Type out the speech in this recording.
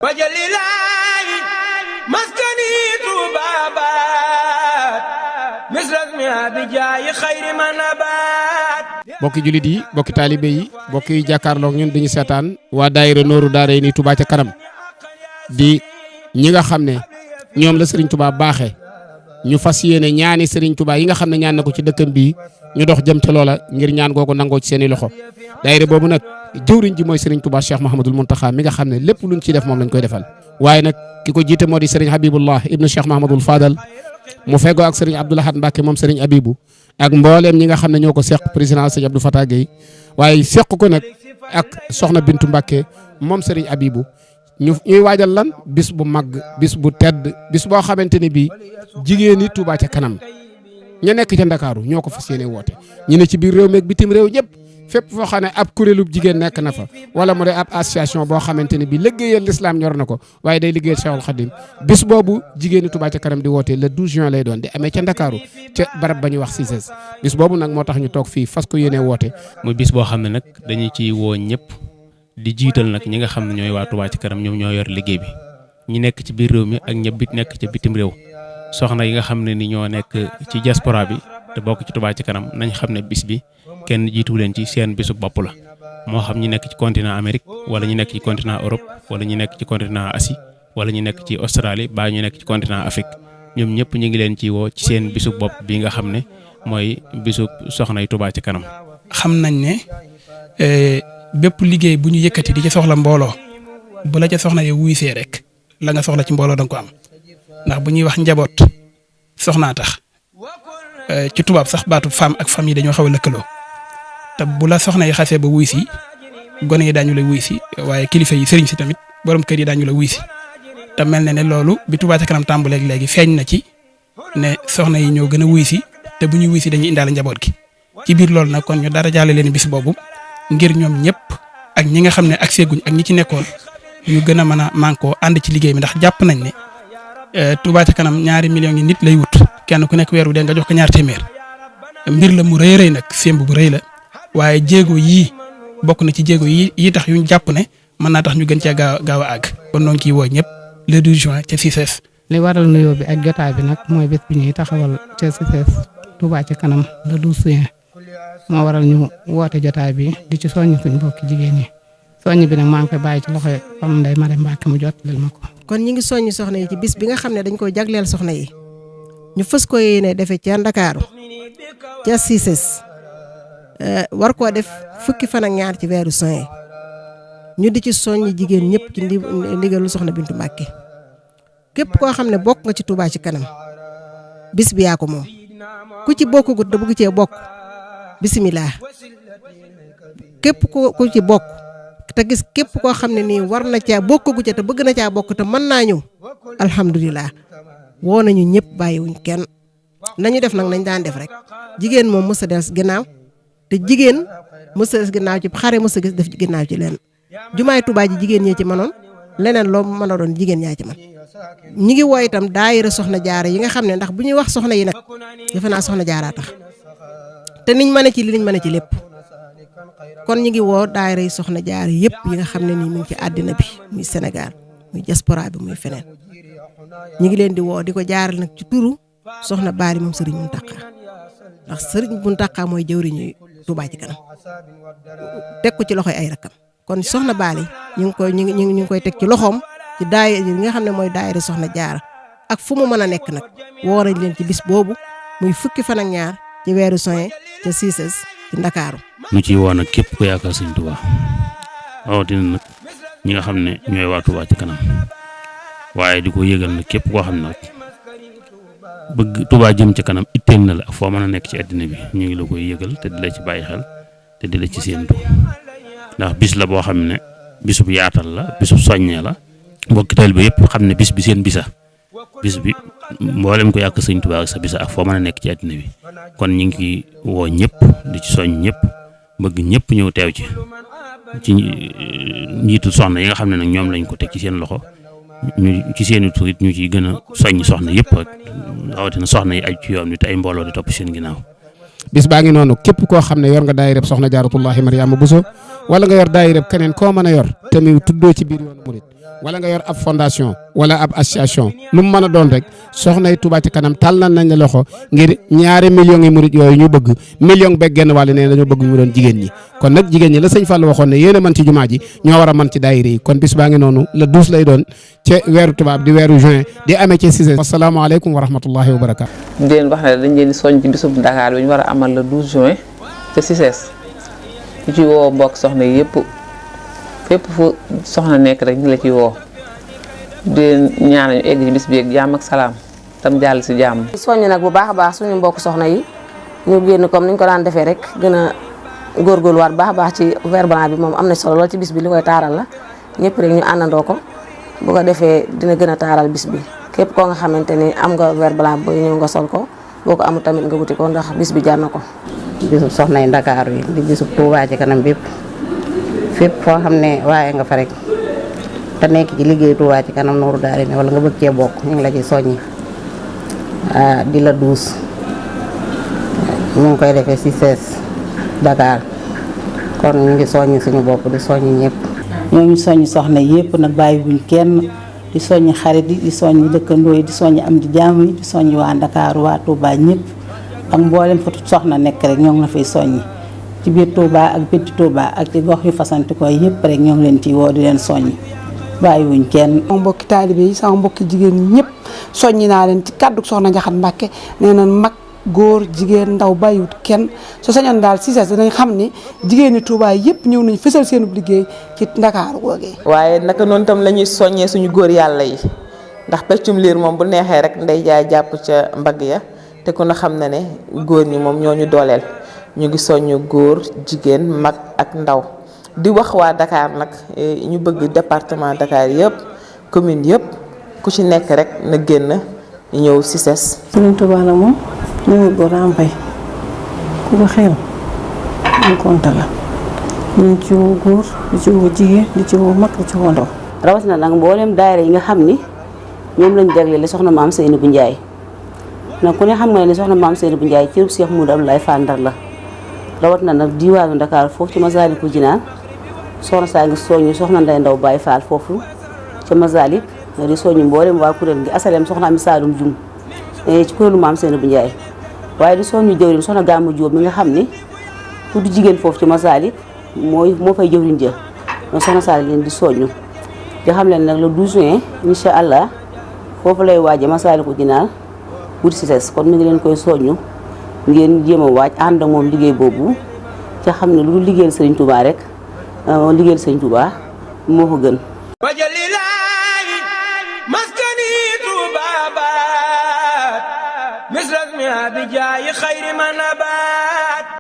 wajalilaayi maskani tuubaabaat misras mi abijaayi xayri manabaat. bokki jullit yi bokki taalibe yi bokki yi jàkkaarloog ñun dañu seetaan waa daayira Nooru Daarayni Touba ca kanam di ñi nga xam ne ñoom la Serigne Touba baaxee ñu fas yéene ñaani Serigne Touba yi nga xam ne ñaan na ko ci dëkkam bii ñu dox jëm ca loola ngir ñaan googu nangoo ci seeni loxo. daayira boobu nag jëwriñ ji mooy Serigne Touba Cheikh Mouhamadul Mountakha mi nga xam ne lépp luñ ciy def moom lañ koy defal. waaye nag ki ko jiite moo di Serigne Habibullah ibnu Cheikh Mouhamadul Fadal mu feggoo ak Serigne Abdoul Ahad Mbacke moom Serigne Abibou ak mbooleem ñi nga xam ne ñoo ko seq président Serigne Abdou Fatah Gueye waaye seq ko nag ak soxna Bintu Mbacke moom Serigne Abibou ñuy waajal lan bis bu mag bis bu tedd bis boo xamante ne bii jigéen ñi Touba ca kanam ña nekk ca Ndakaaru ñoo ko fas yéene woote ñu ne ci biir réew meeg bitim réew ñëpp fépp foo xam ne ab kuréelub jigéen nekk na fa wala mu de ab association boo xamante ne bii liggéeyal l'islam ñor na ko waaye day liggéeyal Cheikhul Khadim bis boobu jigéen ñi Touba ca kanam di woote le 12 juin lay doon di amee ca Ndakaaru ca barab ba ñuy wax CICES bis boobu nag moo tax ñu toog fii fas ko yéene woote. muy bis boo xam ne nag dañu ci woo ñëpp di jiital nag ñi nga xam ne ñooy waa Touba ca kanam ñoom ñoo yor liggéey bi ñi nekk ci biir réew mi ak ñëpp nekk ca bitim réew soxna yi nga xam ne ni ñoo nekk ci diaspora bi te bokk ci Touba ca kanam nañ xam ne bis bi kenn jiitu leen ci seen bisu bopp la moo xam ñi nekk ci continent Amérique wala ñu nekk ci continent Europe wala ñu nekk ci continent Asie wala ñu nekk ci Australie ba ñu nekk ci continent Afrique ñoom ñëpp ñu ngi leen ci woo ci seen bisu bopp bi nga xam ne mooy bisu soxna yi Touba ca kanam. xam nañ ne bépp liggéey bu ñu yëkkati di ci soxla mbooloo bu la ca soxna yi wuysee rek la nga soxla ci mbooloo danga ko am ndax bu ñuy wax njaboot soxnaa tax ci tubaab sax baatu femme ak famille dañoo xaw a lëkkaloo te bu la soxna yi xasee ba wuy si gone yi daañu la wuy si waaye kilifa yi sëriñ si tamit borom kër yi daañu la wuy si te mel na ne loolu bi Touba ca kanam tàmbalee léegi feeñ na ci ne soxna yi ñoo gën a wuy si te bu ñuy wuy si dañuy indaale njaboot gi ci biir loolu nag kon ñu dara jaale leen bis boobu ngir ñoom ñëpp ak ñi nga xam ne ak seeguñ ak ñi ci nekkoon ñu gën a mën a mànkoo ànd ci liggéey bi ndax jàpp nañ ne Touba ca kanam 2 millions yi nit lay wut kenn ku nekk weeru dee nga jox ko 2 téeméer mbir la mu rëy rëy nag sémb bu rëy la waaye jéego yii bokk na ci jéego yi tax yuñ jàpp ne mën naa tax ñu gën cee gaaw a àgg kon noonu ciy woo ñëpp le 12 juin ca CICES. li waral nuyoo bi ak jotaay bi nag mooy bés bi ñuy taxawal ca CICES Touba ca kanam le 12 juin moo waral ñu woote jotaay bi di ci soññ suñ mbokki jigéen ñi soññ bi nag maa ngi koy bàyyi ci loxo Fam Ndeye Marème Mbacke mu jottalil ma ko. kon ñi ngi soññ soxna yi ci bis bi nga xam ne dañ koy jagleel soxna yi ñu fës ko yéene defee ca Ndakaaru ca CICES war koo def fukki fan ak ñaar ci weeru juin ñu di ci soññ jigéen ñëpp ci ndigalu soxna Bintu Mbacke képp koo xam ne bokk nga ci Touba ci kanam bis bi yaa ko moom ku ci bokkugut da bëgg cee bokk bisimilah képp ku ci bokk te gis képp koo xam ne nii war na caa bokkagu ca te bëgg na caa bokk te mën naa ñëw alhamdulilah woo nañu ñëpp bàyyiwuñ kenn nañu def nag nañ daan def rek jigéen moom mës a des ginnaaw te jigéen mës a des ginnaaw ci xare mës a def ginnaaw ci leen jumaay Touba ji jigéen ñee ci mënoon leneen loo mën a doon jigéen ñaa ci man ñi ngi woo itam daayira soxna jaara yi nga xam ne ndax bu ñuy wax soxna yi nag defe naa soxna jaaraa tax te niñ mën a ci li niñ mën a ci lépp kon ñi ngi woo daayira yi soxna jaara yëpp yi nga xam ne nii mu ngi ci àddina bi muy Sénégal muy diaspora bi muy feneen ñi ngi leen di woo di ko jaaral nag ci turu soxna Bali moom Serigne Mountakha ndax Serigne Mountakha mooy jëwriñu Touba ci kanam teg ko ci loxoy ay rakkam kon soxna Bali ñu ngi koy teg ci loxoom ci daayira yi nga xam ne mooy daayira soxna jaara ak fu mu mën a nekk nag woo nañ leen ci bis boobu muy fukki fan ak ñaar ci weeru juin ca CICES ci Ndakaaru. ñu ciy woo nag képp ku yaakaar Sëñ Touba rawatina nag ñi nga xam ne ñooy waa Touba ci kanam waaye di ko yëgal nag képp koo xam ne nag bëgg Touba jëm ci kanam itteel na la ak foo mën a nekk ci àddina bi ñu ngi la koy yëgal te di la ci bàyyi xel te di la ci séentu ndax bis la boo xam ne bisub yaatal la bisub soññee la mbokki taal bi yëpp xam ne bis bi seen bisa bis bi mboolem ko yàq Sëñ Touba ak sa bisa ak foo mën a nekk ci àddina bi kon ñu ngi woo ñëpp di ci soñ ñëpp bëgg ñëpp ñëw teew ci njiitu soxna yi nga xam ne nag ñoom lañ ko teg ci seen loxo ñu ci seeni tur it ñu ciy gën a soññ soxna yëpp rawatina soxna yi aju ci yoon wi te ay mbooloo di topp seen ginnaaw. bis baa ngi noonu képp koo xam ne yor nga daayirab soxna Jaaratullahi Mariama Bousso wala nga yor daayirab keneen koo mën a yor te muy tuddoo ci biir yoonu murit wala nga yor ab fondation wala ab association lu mu mën a doon rek soxna yi Touba ci kanam tàllal nañ la loxo ngir 2 millions yi murit yooyu ñu bëgg million beeg genn wàll ne dañoo bëgg ñu doon jigéen ñi kon nag jigéen ñi la sëñ Fall waxoon ne yéen a mën ci jumaa ji ñoo war a mën ci daayira yi kon bis baa ngi noonu le 12 lay doon ca weeru tubaab di weeru juin di amee ci Cissé. wasalaamaaleykum wa rahmatullahi wa barakaatu. di leen wax ne dañ leen di soñ ci bisub Dakar bi ñu war a amal le 12 juin ca Cissé ñu ci woo mbokk soxna yëpp fépp fu soxna nekk rek ñu la ci woo di leen ñaan ñu egg ci bis bi ak jàmm ak salaam tam jàll si jàmm. soññ nag bu baax a baax suñu mbokk soxna yi ñu génn comme niñ ko daan defee rek gën a góorgóorluwaat baax a baax ci vert blanc bi moom am na solo lool ci bis bi li koy taaral la ñëpp rek ñu àndandoo ko bu ko defee dina gën a taaral bis bi képp koo nga xamante ni am nga vert blanc booy ñëw nga sol ko boo ko amul tamit nga wuti ko ndax bis bi jar na ko. bisub soxna yi Ndakaaru yi di bisub Touba ci kanam bépp fépp foo xam ne waaye nga fa rek te nekk ci liggéey Touba ci kanam Nourou Darayni wala nga bëgg cee bokk ñu ngi la ci soññi di la 12 ñu ngi koy defee ci Cissé Dakar kon ñu ngi soññi suñu bopp di soññi ñëpp. ñoo ngi soññi soxna yëpp nag bàyyi buñ kenn di soññi xarit yi di soññi dëkkandoo yi di soññi am di jàmm yi di soññi waa Ndakaaru waa Touba ñëpp ak mboolem fa soxna nekk rek ñoo ngi la fay soññi ci biir Touba ak bitti Touba ak ci gox yu fasanti ko yëpp rek ñoo ngi leen ci woo di leen soññi bàyyiwuñ kenn. sama mbokki taalibe yi sama mbokki jigéen ñi ñëpp soññi naa leen ci kàddu soxna Ndiakhate Mbacke nee na mag góor jigéen ndaw bàyyiwut kenn su sañoon daal Cissé dinañ xam ni jigéen ñi Touba yëpp ñëw nañ fësal seen liggéey ci Ndakaaru googee. waaye naka noonu tam la ñuy soññee suñu góor yàlla yi ndax peccum liir moom bu neexee rek ndey jaay jàpp ca mbagg ya te ku na xam na ne góor ñi moom ñoo ñu dooleel ñu ngi soññu góor jigéen mag ak ndaw di wax waa Dakar nag ñu bëgg département Dakar yëpp commune yëpp ku ci nekk rek na génn ñëw Cissé. Sëriñ Touba la moom ñu góor am bay ku ko xew ñu konta la ñu ci woo góor di ci woo jigéen di ci woo mag di ci woo ndaw. rawatina nag mboolem daayira yi nga xam ni ñoom lañ jagleel soxna maam Seynabou Ndiaye nag ku ne xam nga ne soxna maam Seynabou Ndiaye cërub Cheikh Moudou Abdoulaye Fall Ndar la rawatina nag diwaanu Dakar foofu ci Masaalikul Jinaan soxna saa ngi soññu soxna Ndeye Ndaw Baye Fall foofu ca Masalik di soññu mboolem waa kuréel gi asalem soxna Ami Saalum Jum ci kuréelu maam Seynabou Ndiaye waaye di soññu jëwriñ soxna Gàmmu Jóob mi nga xam ni tudd jigéen foofu ci Masalik moo fay jëwriñ jë donc soxna Sall leen di soññu di xam leen nag le 12 juin incha allah foofu lay waaje Masaalikul Jinaan wuti Cissé kon mi ngi leen koy soññu ngeen jéem a waaj ànd ak moom liggéey boobu ca xam ne lu dul liggéeyal Sëriñ Touba rek liggéeyal Sëriñ Touba moo ko gën. wajalilaayi maskani Touba baat misras mi abijaayi xayri man abaat